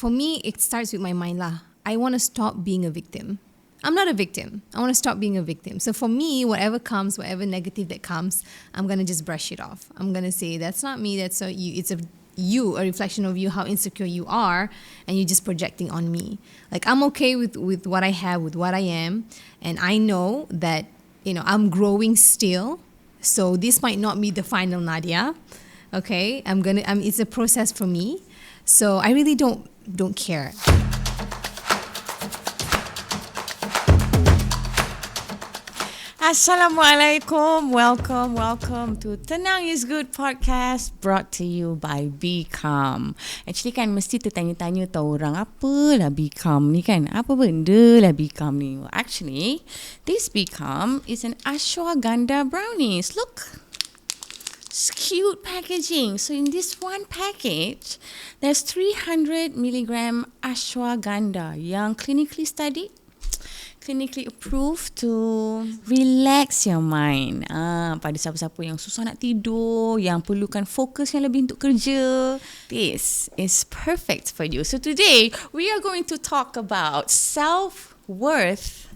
for me, it starts with my mind lah. I want to stop being a victim. I'm not a victim. I want to stop being a victim. So for me, whatever comes, whatever negative that comes, I'm going to just brush it off. I'm going to say, that's not me, that's not you. It's a reflection of you, how insecure you are, and you're just projecting on me. Like, I'm okay with what I have, with what I am, and I know that, I'm growing still. So this might not be the final Nadia. Okay? It's a process for me. So I really don't care. Assalamualaikum. Welcome to Tentang is Good podcast brought to you by Be Calm. Actually kan mesti tertanya-tanya tahu orang apalah Be Calm ni kan? Apa benda lah Be Calm ni? Well, actually, this Be Calm is an ashwagandha brownies. Look. It's cute packaging. So in this one package, there's 300 milligram ashwagandha yang clinically studied, clinically approved to relax your mind. Pada siapa-siapa yang susah nak tidur, yang perlukan fokus yang lebih untuk kerja, this is perfect for you. So today, we are going to talk about self-worth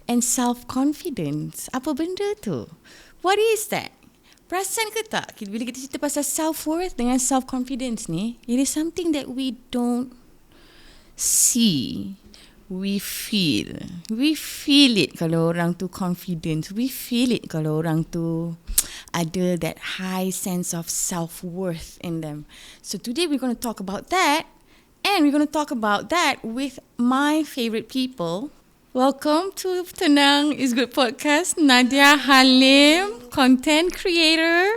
and self-confidence. Apa benda tu? What is that? Perasan ke tak? Bila kita cerita pasal self-worth dengan self-confidence ni, it is something that we don't see. We feel it kalau orang tu confident. We feel it kalau orang tu ada that high sense of self-worth in them. So today we're going to talk about that, and we're going to talk about that with my favorite people. Welcome to Tentang is Good podcast, Nadia Halim, content creator,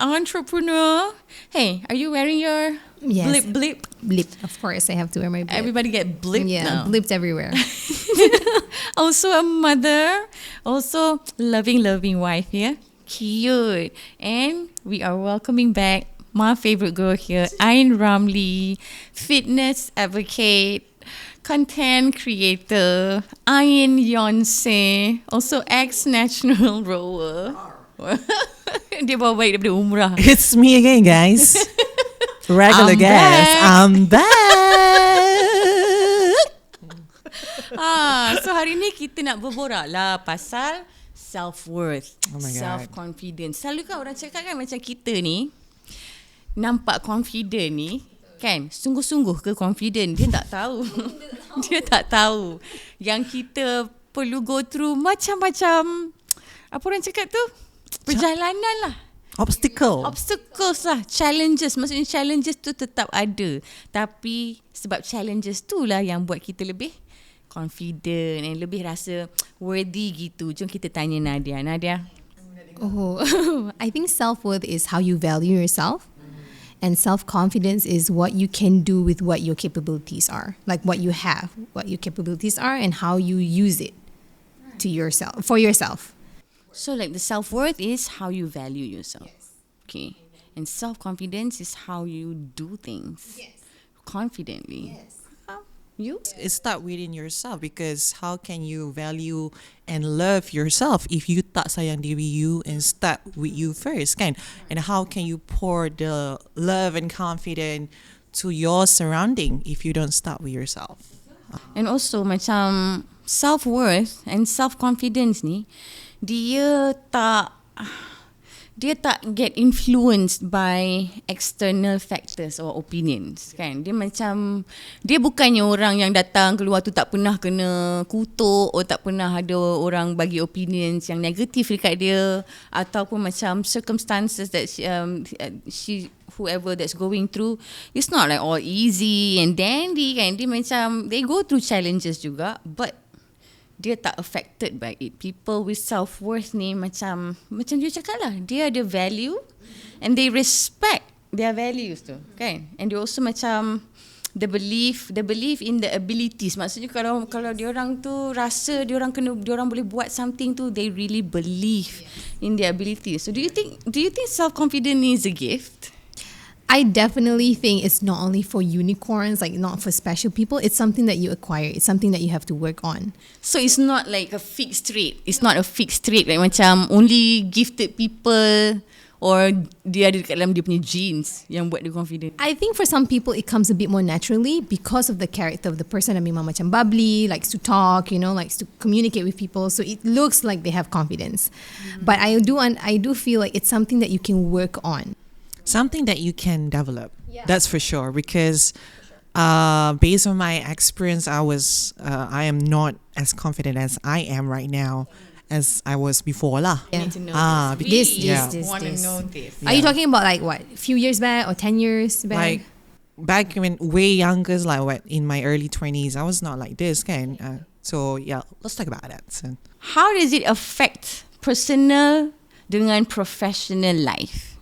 entrepreneur. Hey, are you wearing your Yes. blip? Blip. Of course, I have to wear my blip. Everybody get blipped now. Blipped everywhere. Also a mother, also loving wife here. Cute. And we are welcoming back my favorite girl here, Ain Ramli, fitness advocate, content creator, Ain Yonse, also ex-national rower. Dia bawa balik daripada umrah. It's me again, guys. Regular I'm guest. back. I'm back. So hari ni kita nak berborak lah pasal self-worth, Oh my God. self-confidence. Selalu kan orang cakap kan macam kita ni nampak confident ni kan, sungguh-sungguh ke confident? Dia tak tahu. Dia tak tahu. Yang kita perlu go through macam-macam, apa orang cakap tu? Perjalanan lah. Obstacles lah, challenges. Maksudnya challenges tu tetap ada. Tapi sebab challenges tu lah yang buat kita lebih confident and lebih rasa worthy gitu. Jom kita tanya Nadia. Nadia? I think self-worth is how you value yourself. And self-confidence is what you can do with what your capabilities are. Like what you have, what your capabilities are, and how you use it to yourself, for yourself. So like the self-worth is how you value yourself. Yes. Okay. And self-confidence is how you do things. Yes. Confidently. Yes. You? It start within yourself, because how can you value and love yourself if you tak sayang diri you and start with you first, kan? And how can you pour the love and confidence to your surrounding if you don't start with yourself? And also macam self-worth and self-confidence ni, dia tak get influenced by external factors or opinions, kan? Dia bukannya orang yang datang keluar tu tak pernah kena kutuk atau tak pernah ada orang bagi opinions yang negatif dekat dia, ataupun macam circumstances that she whoever that's going through, it's not like all easy and dandy, kan? Dia macam they go through challenges juga, but dia tak affected by it. People with self-worth ni macam dia cakap lah, dia ada value and they respect their values tu, kan? And they also macam the belief in the abilities. Maksudnya kalau dia orang tu rasa dia orang boleh buat something tu, they really believe in their abilities. So do you think self-confidence is a gift? I definitely think it's not only for unicorns, like not for special people. It's something that you acquire. It's something that you have to work on. So it's not like a fixed trait. It's not a fixed trait like macam only gifted people Or dia ada dekat dalam dia punya genes yang buat dia confident? I think for some people it comes a bit more naturally because of the character of the person. Memang macam bubbly, likes to talk, likes to communicate with people. So it looks like they have confidence. But I do feel like it's something that you can work on. Something that you can develop. Yeah. That's for sure. Because based on my experience, I am not as confident as I am right now as I was before lah. Yeah. Need to know this. Want to know this. Are you talking about like what, a few years back or 10 years back? Like back when way younger, like what, in my early 20s, I was not like this kind. So yeah, let's talk about that. So. How does it affect personal dengan professional life?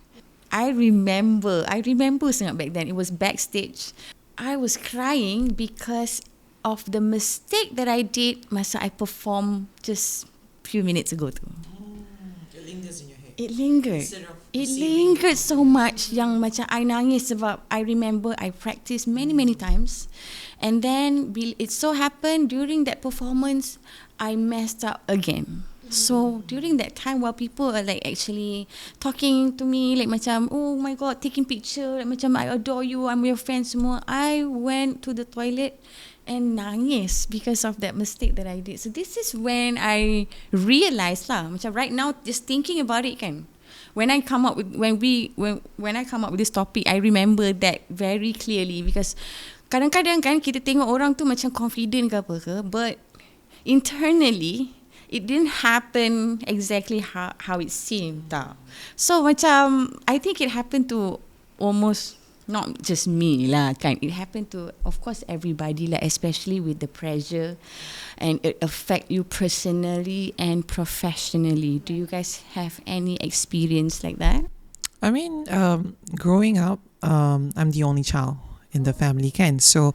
I remember sangat back then. It was backstage. I was crying because of the mistake that I did masa I perform just few minutes ago tu. It lingers in your head. It lingered so much yang macam I nangis sebab I remember I practiced many times, and then it so happened during that performance I messed up again. So during that time while people are like actually talking to me like macam, oh my god, taking picture, like macam I adore you, I'm your friend semua, I went to the toilet and nangis because of that mistake that I did. So this is when I realised lah, macam right now just thinking about it kan, when I come up with this topic, I remember that very clearly because kadang-kadang kan kita tengok orang tu macam confident ke apa ke, but internally it didn't happen exactly how it seemed tau. So macam I think it happened to almost not just me lah kan, it happened to of course everybody lah, especially with the pressure, and it affect you personally and professionally. Do you guys have any experience like that? I mean, growing up, I'm the only child in the family kan, so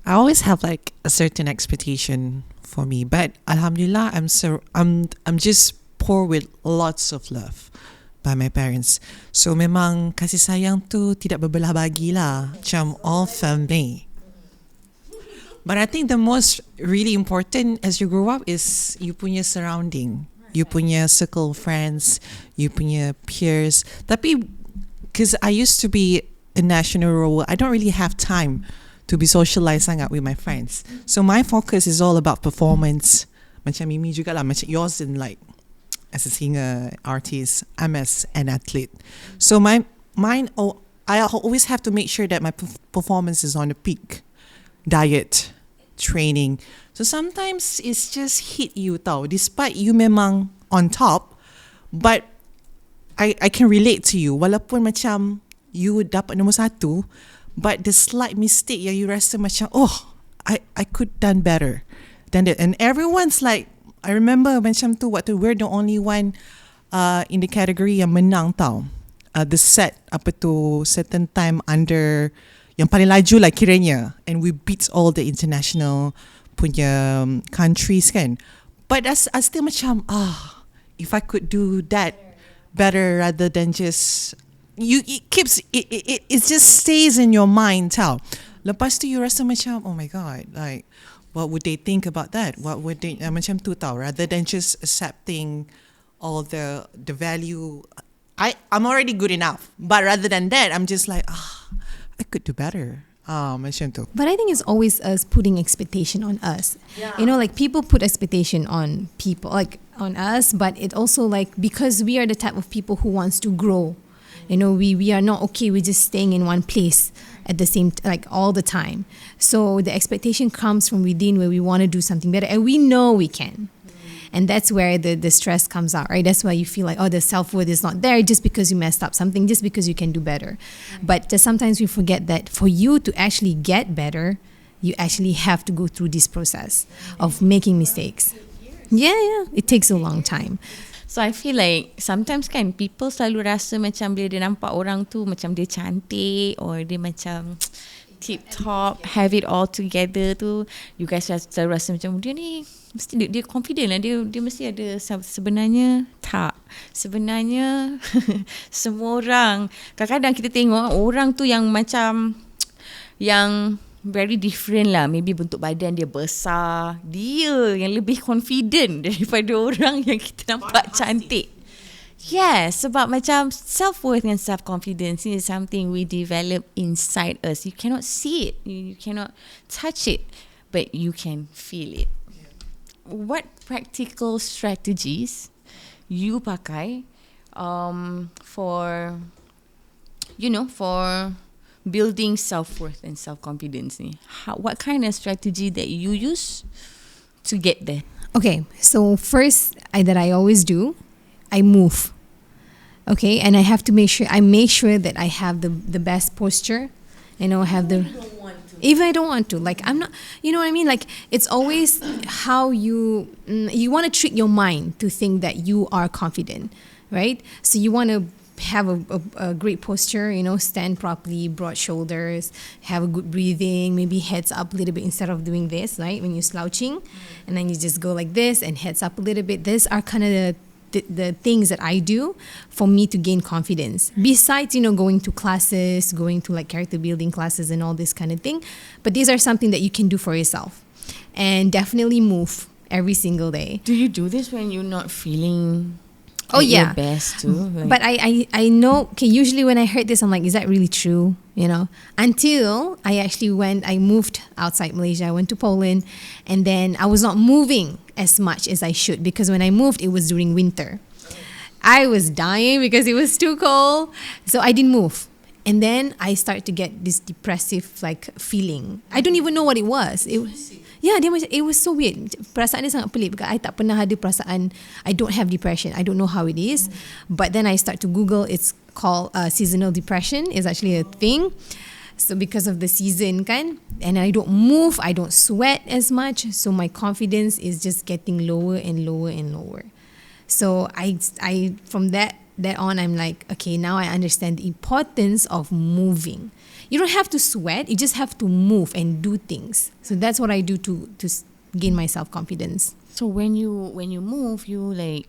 I always have like a certain expectation for me, but alhamdulillah I'm just poor with lots of love by my parents. So memang kasih sayang tu tidak berbelah bagi lah, macam all family. But I think the most really important as you grow up is you punya surrounding, you punya circle of friends, you punya peers. Tapi because I used to be a national role, I don't really have time to be socialized sangat with my friends. So my focus is all about performance. Macam Mimi juga lah, macam yours in like as a singer, artist, I'm as an athlete. So I always have to make sure that my performance is on the peak. Diet, training. So sometimes it's just hit you tau. Despite you memang on top, but I can relate to you. Walaupun macam you dapat nombor 1, but the slight mistake yang you rasa macam, I could done better than that. And everyone's like, I remember macam tu waktu we're the only one in the category yang menang tau. The set certain time under yang paling laju lah kiranya, and we beat all the international punya countries kan. But I still macam if I could do that better rather than just it just stays in your mind tau. Lepas tu you rasa macam, oh my god, like what would they think about that? What would they macam tu tau, rather than just accepting all the value. I'm already good enough, but rather than that I'm just like I could do better. Macam tu. But I think it's always us putting expectation on us. Yeah. Like people put expectation on people, like on us, but it also like because we are the type of people who wants to grow. We are not okay with just staying in one place at the same like all the time. So the expectation comes from within where we want to do something better, and we know we can. And that's where the stress comes out, right? That's why you feel like, the self-worth is not there just because you messed up something, just because you can do better. But sometimes we forget that for you to actually get better, you actually have to go through this process of making mistakes. Yeah, it takes a long time. So I feel like sometimes kan people selalu rasa macam bila dia nampak orang tu macam dia cantik or dia macam tip top, have it all together tu, you guys selalu rasa macam dia ni mesti dia confident lah, dia mesti ada. Sebenarnya tak. Sebenarnya semua orang, kadang-kadang kita tengok orang tu yang macam yang very different lah, maybe bentuk badan dia besar, dia yang lebih confident daripada orang yang kita nampak cantik. Yes, sebab macam self-worth and self-confidence is something we develop inside us. You cannot see it, you cannot touch it, but you can feel it. What practical strategies you pakai for building self-worth and self-confidence ni? What kind of strategy that you use to get there? Okay, so first that I always do, I move. Okay, and I have to make sure that I have the best posture. I have the. Even I don't want to, like I'm not, you know what I mean? Like it's always how you want to trick your mind to think that you are confident, right? So you want to have a great posture, stand properly, broad shoulders, have a good breathing, maybe heads up a little bit instead of doing this, right? When you're slouching, and then you just go like this and heads up a little bit. These are kind of the things that I do for me to gain confidence. Besides, going to classes, going to like character building classes and all this kind of thing. But these are something that you can do for yourself. And definitely move every single day. Do you do this when you're not feeling your best too? But I know, okay, usually when I heard this, I'm like, is that really true? Until I moved outside Malaysia. I went to Poland, and then I was not moving as much as I should, because when I moved, it was during winter. I was dying because it was too cold. So I didn't move. And then I started to get this depressive like feeling. I don't even know what it was. It was so weird. Perasaan dia sangat pelik because I tak pernah ada perasaan I don't have depression. I don't know how it is. But then I start to Google. It's called seasonal depression. It's actually a thing. So because of the season kan, and I don't move, I don't sweat as much. So my confidence is just getting lower and lower and lower. So I from that on, I'm like, okay, now I understand the importance of moving. You don't have to sweat, you just have to move and do things. So that's what I do to gain my self-confidence. So when you move, you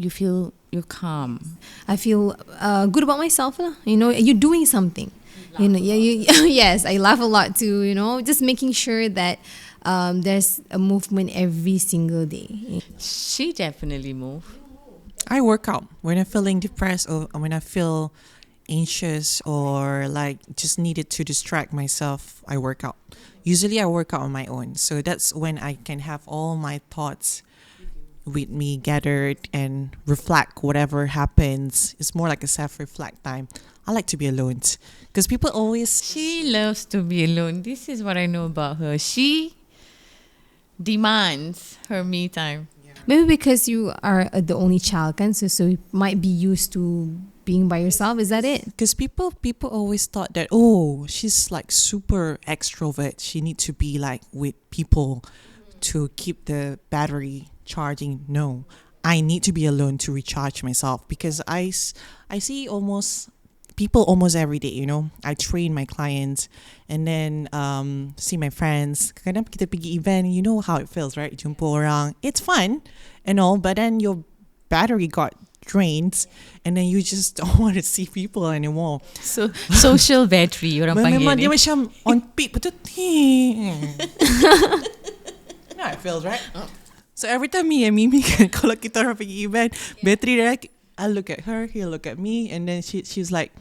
feel you're calm. I feel good about myself lah. You're doing something. Yes, I laugh a lot too, just making sure that there's a movement every single day. She definitely move. I work out when I'm feeling depressed or when I feel anxious or like just needed to distract myself. I work out. Usually I work out on my own. So that's when I can have all my thoughts with me gathered and reflect whatever happens. It's more like a self-reflect time. I like to be alone because people always... She loves to be alone. This is what I know about her. She demands her me time. Maybe because you are the only child, kan? So you might be used to being by yourself. Is that it? Because people always thought that, she's like super extrovert. She needs to be like with people to keep the battery charging. No, I need to be alone to recharge myself because I see people almost every day, I train my clients and then see my friends. Kadang kita pergi event, you know how it feels, right? Jumpa orang. It's fun and all, but then your battery got drained and then you just don't want to see people anymore. So social battery orang panggil Memang ni. dia macam on peak betul. You know how it feels, right? So every time me and Mimi, kalau kita orang pergi event, battery dia, I look at her, he'll look at me, and then she's like,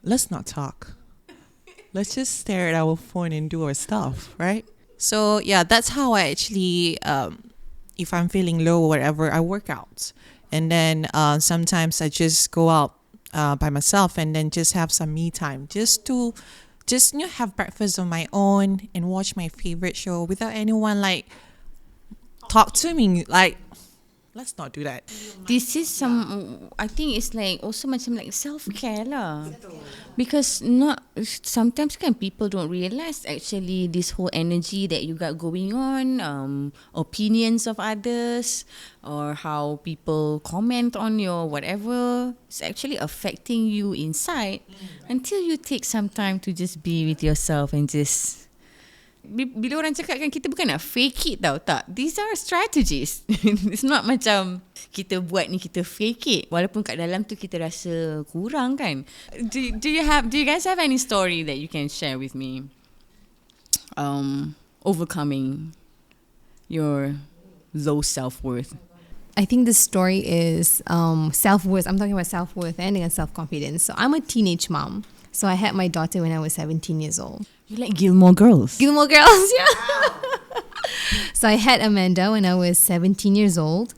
let's not talk. Let's just stare at our phone and do our stuff, right? So yeah, that's how I actually, if I'm feeling low or whatever, I work out. And then sometimes I just go out by myself and then just have some me time, just have breakfast on my own and watch my favorite show without anyone like talk to me. Like, let's not do that. This is I think it's like also macam like self-care lah. Because sometimes kan people don't realize actually this whole energy that you got going on, opinions of others or how people comment on your whatever, it's actually affecting you inside until you take some time to just be with yourself and just... Bila orang cakap kan kita bukan nak fake it tau, tak. These are strategies. It's not macam kita buat ni kita fake it walaupun kat dalam tu kita rasa kurang kan. Do you guys have any story that you can share with me overcoming your low self-worth? I think the story is self-worth. I'm talking about self-worth and self-confidence. So I'm a teenage mom. So I had my daughter when I was 17 years old. You like Gilmore Girls? Gilmore Girls, yeah. So I had Amanda when I was 17 years old,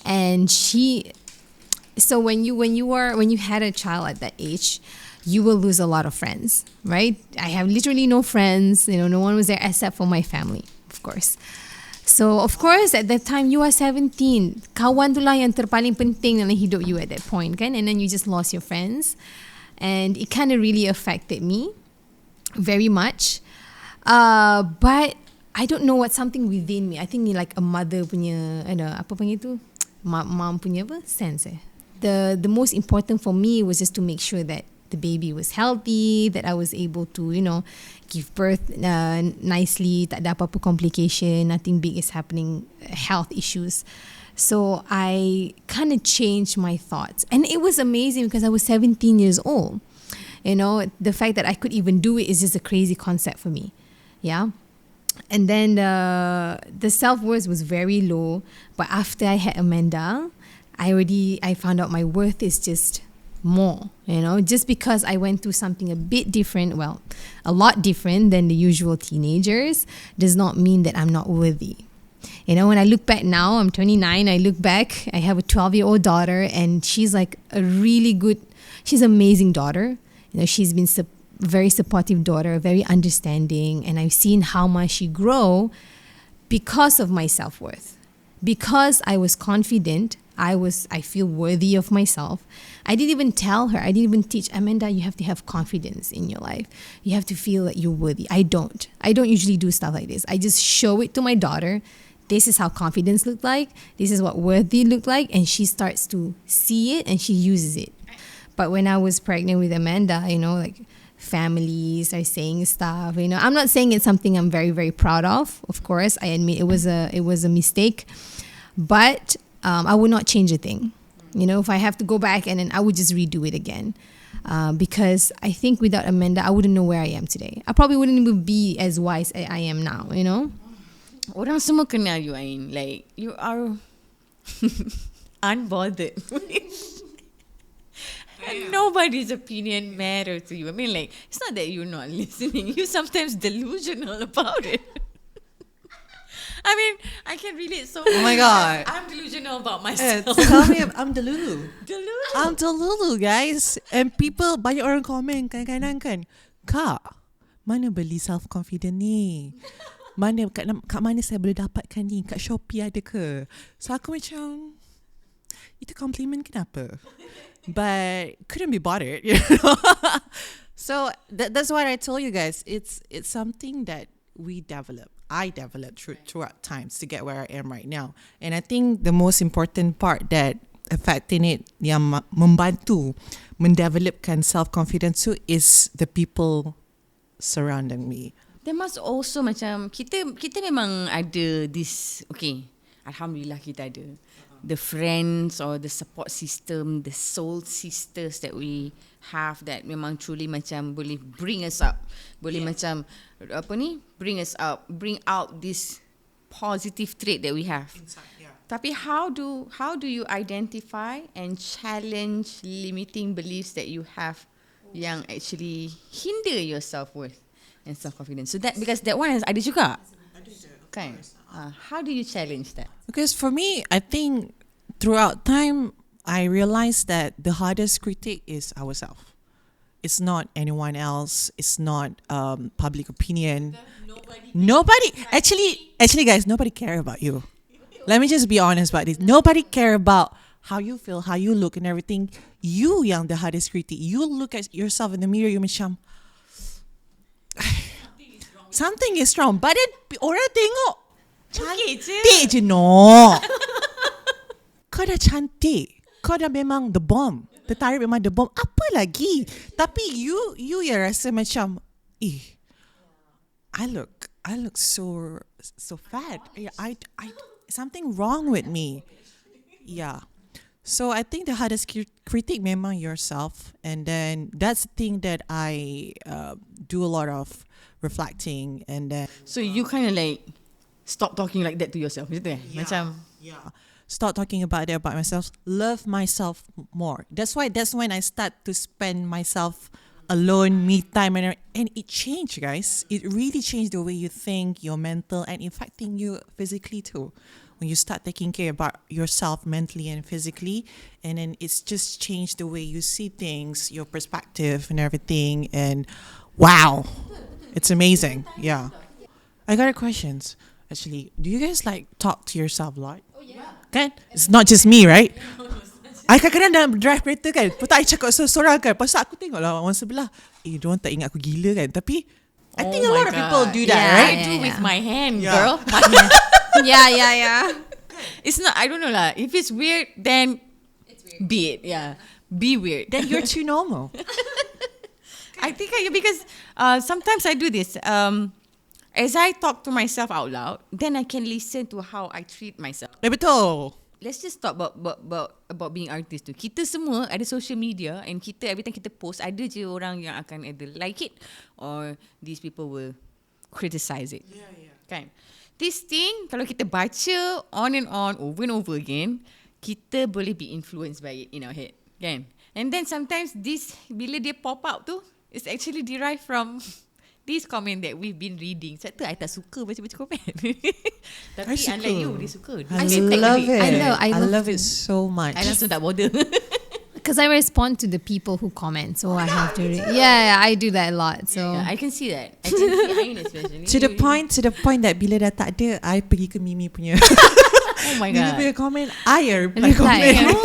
and so when you had a child at that age, you will lose a lot of friends, right? I have literally no friends. No one was there except for my family, of course. So of course at that time you are 17, kawan tu lah yang terpaling penting dalam hidup you at that point, kan? And then you just lost your friends, and it kind of really affected me very much. But I don't know what's something within me. I think like a mother punya, apa panggil tu? Mom punya apa? Sense. The most important for me was just to make sure that the baby was healthy, that I was able to, give birth nicely, tak ada apa-apa complication, nothing big is happening, health issues. So I kind of changed my thoughts. And it was amazing because I was 17 years old. The fact that I could even do it is just a crazy concept for me. Yeah. And then the self-worth was very low. But after I had Amanda, I found out my worth is just more, just because I went through something a bit different, well, a lot different than the usual teenagers, does not mean that I'm not worthy. When I look back now, I'm 29, I look back, I have a 12-year-old daughter, and she's like she's an amazing daughter. She's been very supportive daughter, very understanding, and I've seen how much she grow because of my self-worth. Because I was confident, I feel worthy of myself. I didn't even tell her, I didn't even teach Amanda, you have to have confidence in your life. You have to feel that you're worthy. I don't usually do stuff like this. I just show it to my daughter. This is how confidence looked like. This is what worthy looked like. And she starts to see it and she uses it. But when I was pregnant with Amanda, like families are saying stuff, I'm not saying it's something I'm very, very proud of course. I admit it was a mistake, but I would not change a thing. If I have to go back, and then I would just redo it again, because I think without Amanda I wouldn't know where I am today. I probably wouldn't even be as wise as I am now. Orang semua kenal you, Ain. Like, you are unbothered. And nobody's opinion matter to you. I mean, like, it's not that you're not listening. You're sometimes delusional about it. I mean, I can relate so much. Oh my God. I'm delusional about myself. Tell me, I'm Delulu. Delulu. I'm Delulu, guys. And people, banyak orang komen kadang-kadang kan, Kak, mana beli self-confident ni? Kat mana saya boleh dapatkan ni? Kat Shopee ada ke? So aku macam, itu compliment kenapa? But couldn't be bothered, So that's what I told you guys. It's something that I developed throughout times to get where I am right now. And I think the most important part that affecting it, yang membantu mendevelopkan self-confidence tu, is the people surrounding me. There must also macam kita memang ada this, okay, Alhamdulillah kita ada the friends or the support system, the soul sisters that we have that memang truly macam boleh bring us up, boleh macam bring us up, bring out this positive trait that we have. Tapi how do you identify and challenge limiting beliefs that you have yang actually hinder your self-worth and self-confidence? So that, because that one ada juga. Kan? How do you challenge that? Because for me, I think throughout time, I realized that the hardest critic is ourselves. It's not anyone else. It's not public opinion. Nobody actually, guys, nobody care about you. Let me just be honest about this. Nobody care about how you feel, how you look and everything. You yang the hardest critic. You look at yourself in the mirror, you macam, something is wrong. But then orang tengok cantik je no. Kau dah cantik. Kau dah memang the bomb. Tertarik memang the bomb. Apa lagi? Tapi you yang rasa macam, I look so fat. I something wrong with me. Yeah. So I think the hardest critic memang yourself, and then that's the thing that I do a lot of reflecting, and then So you kind of like stop talking like that to yourself, is it? Yeah. Macam yeah. Stop talking about it about myself. Love myself more. That's when I start to spend myself alone, me time, and it changed, guys. It really changed the way you think, your mental, and affecting you physically too. When you start taking care about yourself mentally and physically, and then it's just changed the way you see things, your perspective and everything. And wow, it's amazing. Yeah. I got a questions. Actually, do you guys like talk to yourself a lot? Oh yeah. Kan? It's not just me, right? I kadang-kadang dalam drive kereta kan, lepas I cakap seorang kan, pasal aku tengok lah orang sebelah, diorang tak ingat aku gila kan. Tapi I think a lot of people do that, Yeah, right? I do with my hand, Yeah. girl. My hand. Yeah. It's not, I don't know lah. If it's weird, then be it. Yeah. Be weird. Then you're too normal. I think because sometimes I do this. As I talk to myself out loud, then I can listen to how I treat myself. Betul. Let's just talk about being artist tu. Kita semua ada social media, and kita every time kita post, ada je orang yang akan either like it or these people will criticize it. Yeah. Kan? This thing, kalau kita baca on and on, over and over again, kita boleh be influenced by it in our head. Kan? And then sometimes this, bila dia pop out tu, it's actually derived from this comment that we've been reading. Sebab tu I tak suka baca-baca komen. Tapi I unlike suka. you, dia suka. I Dia tag love balik. it. I love it so much. I langsung tak bother. Because I respond to the people who comment, so I have to. Yeah, I do that a lot. So Yeah, I can see that. I can see Ain especially. To the point that bila dah tak ada, I pergi ke Mimi punya. Oh my Mimi god. punya comment, I reply reply. comment.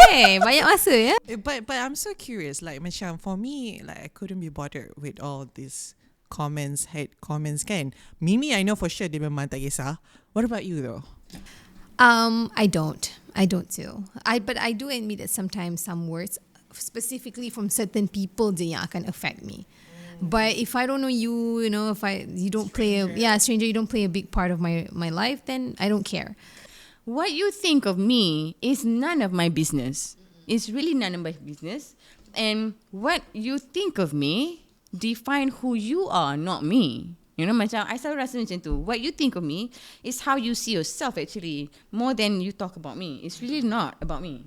Okay, banyak masa ya. But I'm so curious. Like macam for me, like I couldn't be bothered with all these comments, hate comments kan. Mimi, I know for sure dia memang tak kisah. What about you though? I don't too. But I do admit that sometimes some words, specifically from certain people, je yang akan affect me. But if I don't know you, if you don't play stranger, you don't play a big part of my life, then I don't care. What you think of me is none of my business. It's really none of my business. And what you think of me define who you are, not me. Macam I selalu rasa macam tu. What you think of me is how you see yourself actually, more than you talk about me. It's really not about me.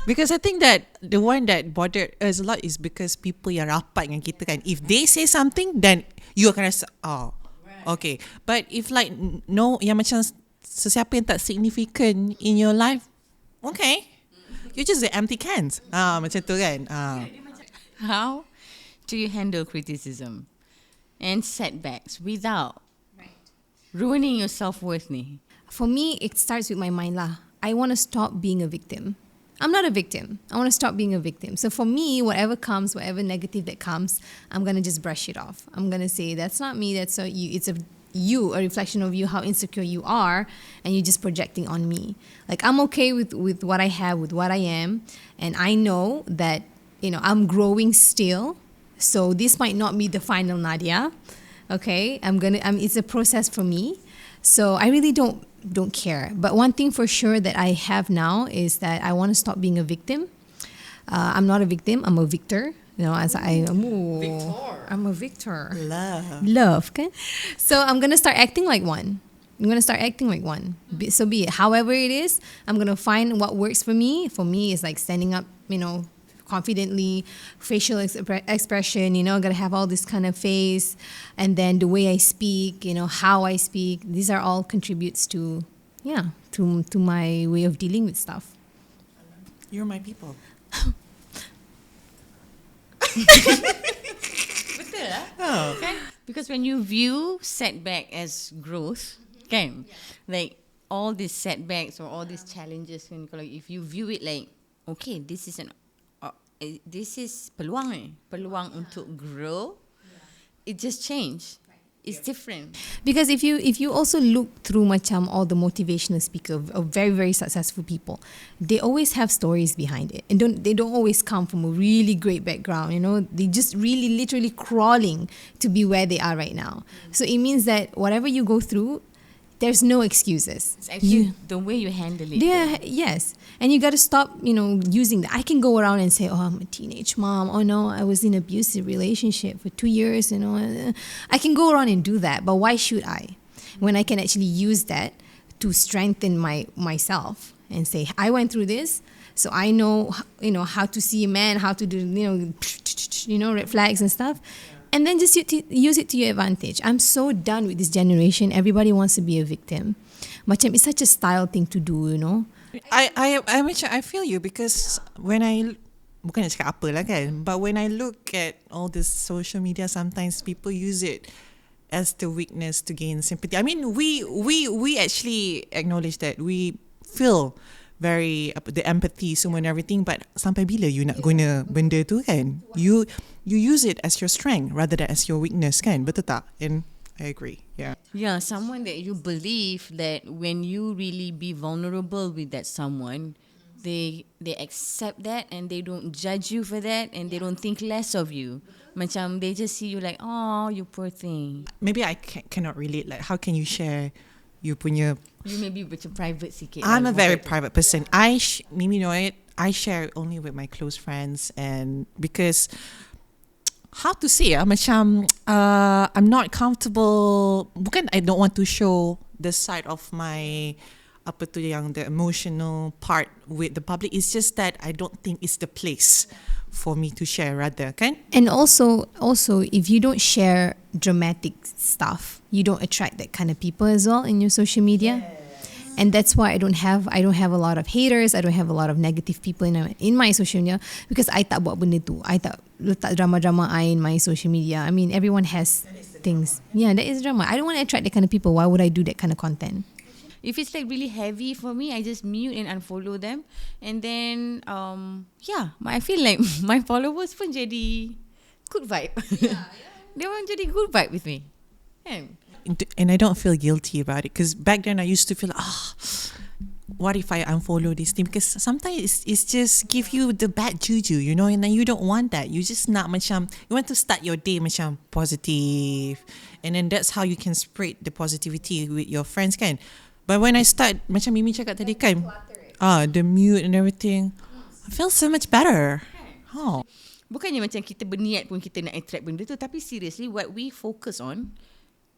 Because I think that the one that bothered us a lot is because people yang rapat dengan kita kan. If they say something, then you akan rasa, okay. But if like, no, yang macam sesiapa yang tak significant in your life, okay. You're just the empty cans. Macam tu kan. How do you handle criticism and setbacks without ruining your self-worth ni? For me, it starts with my mind lah. I want to stop being a victim. I'm not a victim. I want to stop being a victim. So for me, whatever comes, whatever negative that comes, I'm going to just brush it off. I'm going to say, that's not me, that's not you. It's a reflection of you, how insecure you are, and you're just projecting on me. Like, I'm okay with what I have, with what I am, and I know that, I'm growing still. So this might not be the final Nadia. Okay? It's a process for me. So I really don't care. But one thing for sure that I have now is that I want to stop being a victim. I'm not a victim, I'm a victor. I'm a victor. Love, okay? So I'm going to start acting like one. So be it. However it is, I'm going to find what works for me. For me, it's like standing up, confidently, facial expression, I'm going to have all this kind of face. And then the way I speak, how I speak. These are all contributes to my way of dealing with stuff. You're my people. Betul lah. Kan? Because when you view setback as growth, kan? Like all these setbacks or all these challenges, kan? If you view it like, okay, this is peluang untuk grow, it just changed. It's different. Because if you also look through macam all the motivational speakers of very, very successful people, they always have stories behind it. And they don't always come from a really great background, They just really literally crawling to be where they are right now. So it means that whatever you go through, there's no excuses. It's actually the way you handle it. Yeah, yes. And you got to stop, using that. I can go around and say, I'm a teenage mom. Oh no, I was in an abusive relationship for 2 years, I can go around and do that, but why should I? When I can actually use that to strengthen myself and say, I went through this, so I know, how to see a man, how to do, red flags and stuff. And then just use it to your advantage. I'm so done with this generation. Everybody wants to be a victim. Macam it's such a style thing to do, I feel you because when I bukan nak cakap apa lah kan, but when I look at all this social media, sometimes people use it as the weakness to gain sympathy. I mean, we actually acknowledge that we feel very the empathy semua and everything, but sampai bila you nak guna benda tu kan? You use it as your strength rather than as your weakness kan? Betul tak? And I agree. Yeah. Yeah, someone that you believe that when you really be vulnerable with that someone, they accept that and they don't judge you for that and they don't think less of you. Macam they just see you like, oh, you poor thing. Maybe I cannot relate. Like, how can you share you punya? You maybe macam private sikit. I'm a very private person. Mimi know it. I share only with my close friends, and because how to say macam I'm not comfortable. Bukan I don't want to show the side of my apa tu yang the emotional part with the public. It's just that I don't think it's the place for me to share rather, kan? And also if you don't share dramatic stuff, you don't attract that kind of people as well in your social media. And that's why I don't have a lot of haters. I don't have a lot of negative people in my social media because I tak buat benda tu. I tak letak drama-drama I in my social media. I mean, everyone has things. Yeah, that is drama. I don't want to attract that kind of people. Why would I do that kind of content? If it's like really heavy for me, I just mute and unfollow them. And then, I feel like my followers pun jadi good vibe. They pun jadi good vibe with me. And I don't feel guilty about it because back then I used to feel what if I unfollow this thing, because sometimes it's just give you the bad juju, and then you don't want that. You just not macam, you want to start your day macam positive, and then that's how you can spread the positivity with your friends kan. But when I start macam Mimi cakap tadi kan, the mute and everything, I feel so much better. Bukannya macam kita berniat pun kita nak attract benda tu, tapi seriously what we focus on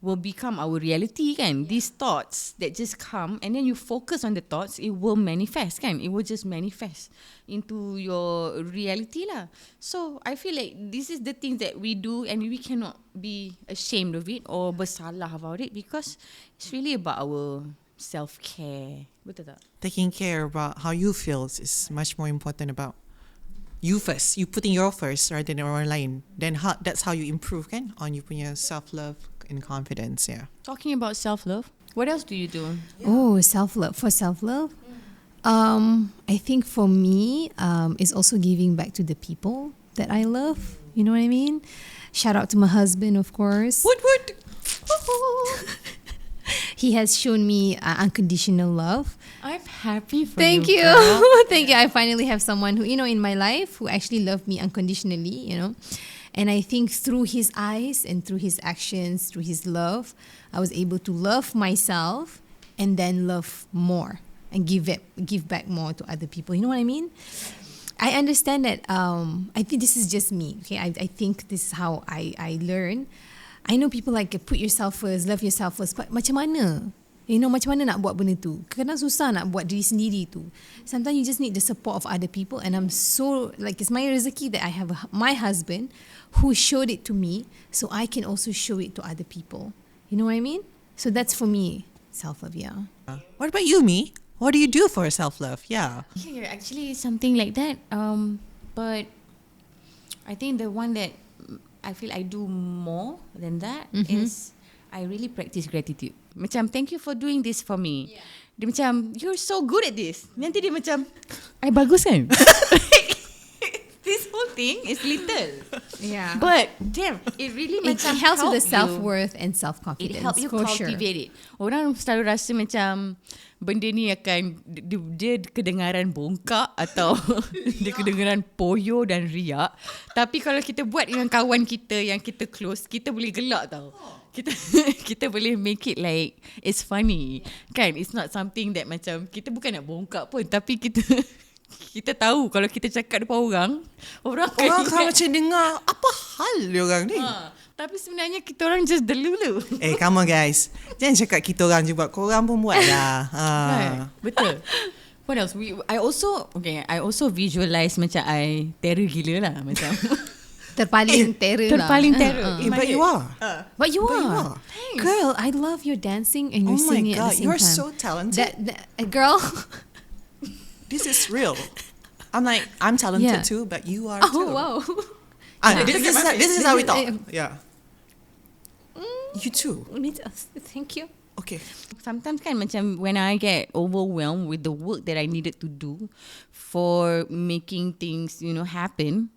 will become our reality kan. These thoughts that just come and then you focus on the thoughts, it will manifest kan. It will just manifest into your reality lah. So I feel like this is the things that we do and we cannot be ashamed of it or bersalah about it because it's really about our self-care. Betul tak? Taking care about how you feel is much more important about you first. You putting your first rather than orang lain. Then that's how you improve kan on you punya self-love and confidence. Yeah. Talking about self-love, what else do you do? Oh, self-love. For self-love, I think for me, is also giving back to the people that I love. You know what I mean? Shout out to my husband, of course. Woot woot. He has shown me unconditional love. I'm happy for Thank you. Thank you. I finally have someone who, in my life who actually loved me unconditionally, And I think through his eyes and through his actions, through his love, I was able to love myself and then love more and give back more to other people. You know what I mean? I understand that. I think this is just me. Okay, I think this is how I learn. I know people like put yourself first, love yourself first. But macam mana? Macam mana nak buat benda tu? Kadang susah nak buat diri sendiri tu. Sometimes you just need the support of other people. And I'm so, it's my rezeki that I have my husband who showed it to me so I can also show it to other people. You know what I mean? So that's for me, self-love, yeah. What about you, Mi? What do you do for self-love? Yeah. Yeah, actually something like that. But I think the one that I feel I do more than that is I really practice gratitude. Macam, thank you for doing this for me. Yeah. Dia macam, you're so good at this. Nanti dia macam, I bagus kan? This whole thing is little. Yeah. But damn, it really it macam helps with the you. self-worth and self-confidence. It helps you for cultivate it. Orang selalu rasa macam benda ni akan dia kedengaran bongkak atau dia kedengaran poyo dan riak. Tapi kalau kita buat dengan kawan kita yang kita close, kita boleh gelak tau. Kita boleh make it like it's funny. Kan? It's not something that macam kita bukan nak bongkak pun, tapi kita tahu kalau kita cakap depan orang akan macam dengar apa hal dia orang ni. Tapi sebenarnya kita orang just delulu. Come on guys, jangan cakap kita orang je buat, korang pun buat lah. Betul. What else? I also visualize macam I terror gila lah macam. Terpaling terror lah. Terpaling terror. But you are. But you But you are. are. Girl, I love your dancing and your Oh my singing at God, the same you're time. so talented. Girl. This is real. I'm talented Yeah. too, but you are Oh, too. wow. This is how we talk. Uh, Yeah. You too. Thank you. Okay. Sometimes kan macam when I get overwhelmed with the work that I needed to do for making things, happen,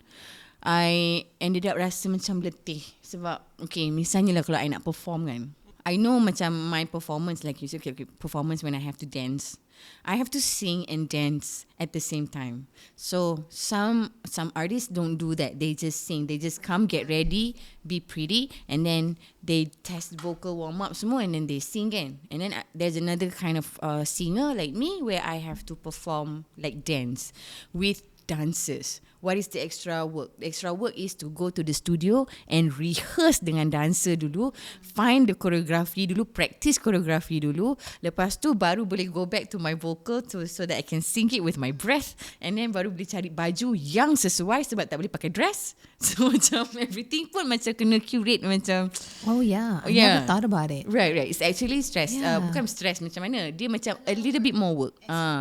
I ended up rasa macam letih. Sebab, okay, misalnya lah kalau I nak perform kan, I know macam my performance, like you said, okay, performance when I have to dance, I have to sing and dance at the same time. So some artists don't do that. They just sing. They just come, get ready, be pretty, and then they test vocal warm up semua, and then they sing kan. And then there's another kind of singer like me where I have to perform like dance with dancers. What is the extra work? The extra work is to go to the studio and rehearse dengan dancer dulu, find the choreography dulu, practice choreography dulu. Lepas tu baru boleh go back to my vocal so that I can sing it with my breath, and then baru boleh cari baju yang sesuai sebab tak boleh pakai dress. So macam everything pun macam kena curate macam. Oh yeah, I Yeah. never thought about it. Right. It's actually stress. Yeah. Bukan stress macam mana. Dia macam a little bit more work.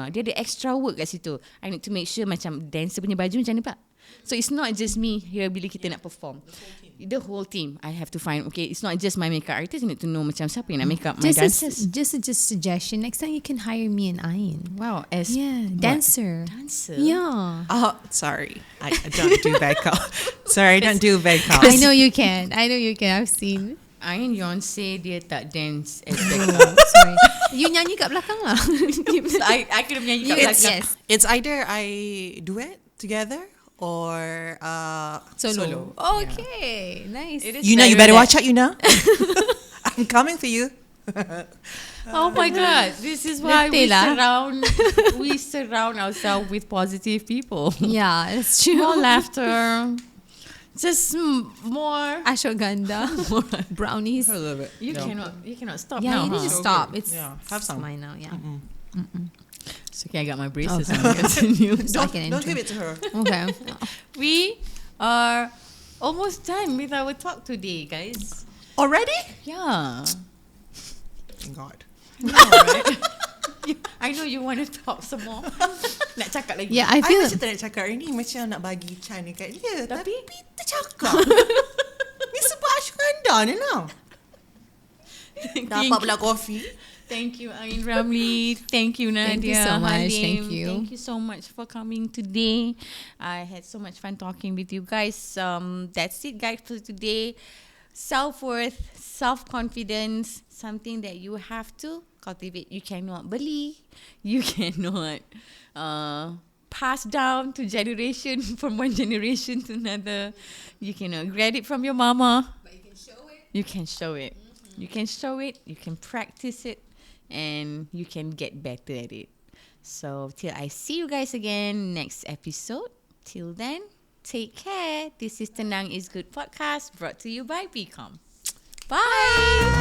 Dia ada extra work kat situ. I need to make sure macam dancer punya baju macam mana pak. So it's not just me here bila kita nak perform. The whole team. I have to find, okay, it's not just my makeup artist. I need to know macam siapa yang nak make up my dancers. Just a suggestion. Next time you can hire me and Ain. Wow. As Dancer. dancer. Yeah. Oh, sorry. I don't do backup. Sorry, I don't do backup. I know you can. I've seen. Ain Yonsei dia tak dance as Oh, backup. sorry. You nyanyi kat belakang lah. I kena menyanyi kat belakang. Yes. It's either I duet together or Solo. Okay. Nice. It is You better better that- watch out, I'm coming for you. Oh my God! This is why Letih lah. we surround ourselves with positive people. Yeah, it's true. More laughter, just more. Ashwagandha. Brownies. A little bit. You cannot stop Yeah, now. you need to huh? stop. Okay. It's Yeah, have some. mine now. Yeah. It's okay. I got my braces on. Continue. So I can Don't enjoy. give it to her. Okay. We are almost done with our talk today, guys. Already? Yeah. Thank God. I know you want to talk some more. Nak cakap lagi. Yeah, I I feel. macam tak nak cakap hari ni, macam nak bagi chance dekat dia. Tapi tercakap. Ni sebab ashwagandha ni lah. Dapat pula kopi. Thank you, Ain Ramli. Thank you, Nadia Thank you so much. Halim. Thank you. Thank you so much for coming today. I had so much fun talking with you guys. That's it, guys, for today. Self-worth, self-confidence, something that you have to cultivate. You cannot beli. You cannot pass down to generation from one generation to another. You cannot get it from your mama. But you can show it. You can show it. Mm-hmm. You can show it. You can practice it. And you can get better at it. So till I see you guys again next episode. Till then, take care. This is Tentang is Good podcast brought to you by Becom. Bye.